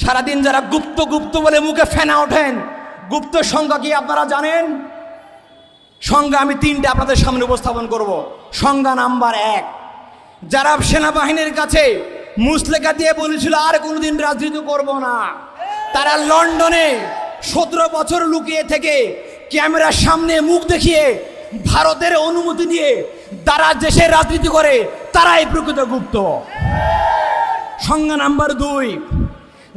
সারাদিন যারা গুপ্ত গুপ্ত বলে মুখে ফেনা ওঠেন, গুপ্ত সংখ্যা কি আপনারা জানেন? সংজ্ঞা আমি তিনটে আপনাদের সামনে উপস্থাপন করব। সংজ্ঞা নাম্বার 1, যারা সেনাবাহিনীর কাছে মুসলেখা দিয়ে বলেছিল আর কোনোদিন রাজনীতি করব না, তারা লন্ডনে 17 বছর লুকিয়ে থেকে ক্যামেরার সামনে মুখ দেখিয়ে ভারতের অনুমতি নিয়ে তারা দেশের রাজনীতি করে, তারাই প্রকৃত গুপ্ত। সংজ্ঞা নাম্বার 2,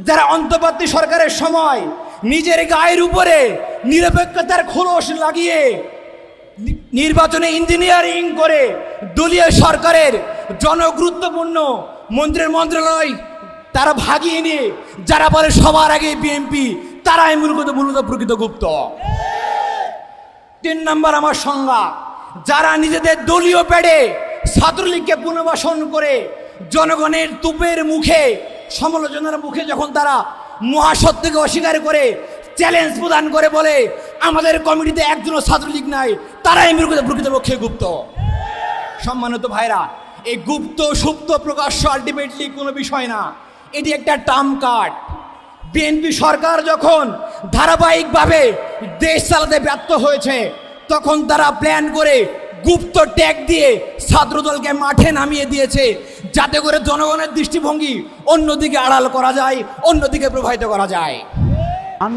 যারা অন্তর্বর্তী সরকারের সময় নিজের গায়ের উপরে নিরপেক্ষতার খোলস লাগিয়ে নির্বাচনে ইঞ্জিনিয়ারিং করে দলীয় সরকারের জনগুরুত্বপূর্ণ মন্ত্রীর মন্ত্রণালয় তারা ভাগিয়ে নিয়ে যারা বলে সবার আগে বিএনপি, তারাই মূলত প্রকৃত গুপ্ত। 3 নম্বর আমার সংজ্ঞা, যারা নিজেদের দলীয় প্যাডে ছাত্রলীগকে পুনর্বাসন করে জনগণের তুপের মুখে, সমালোচনার মুখে যখন তারা মহাসত্যকে অস্বীকার করে চ্যালেঞ্জ প্রদান করে বলে আমাদের কমিটিতে একজনও ছাত্রলীগ নাই, তারাই প্রকৃতপক্ষে গুপ্ত। সম্মানিত ভাইরা, এই গুপ্ত সুপ্ত প্রকাশ্য আলটিমেটলি কোনো বিষয় না, এটি একটা টার্ম কার্ড। বিএনপি সরকার যখন ধারাবাহিকভাবে দেশ চালাতে ব্যর্থ হয়েছে, তখন তারা প্ল্যান করে গুপ্ত ট্যাগ দিয়ে ছাত্রদলকে মাঠে নামিয়ে দিয়েছে, যাতে করে জনগণের দৃষ্টিভঙ্গি অন্যদিকে আড়াল করা যায়, অন্যদিকে প্রবাহিত করা যায়।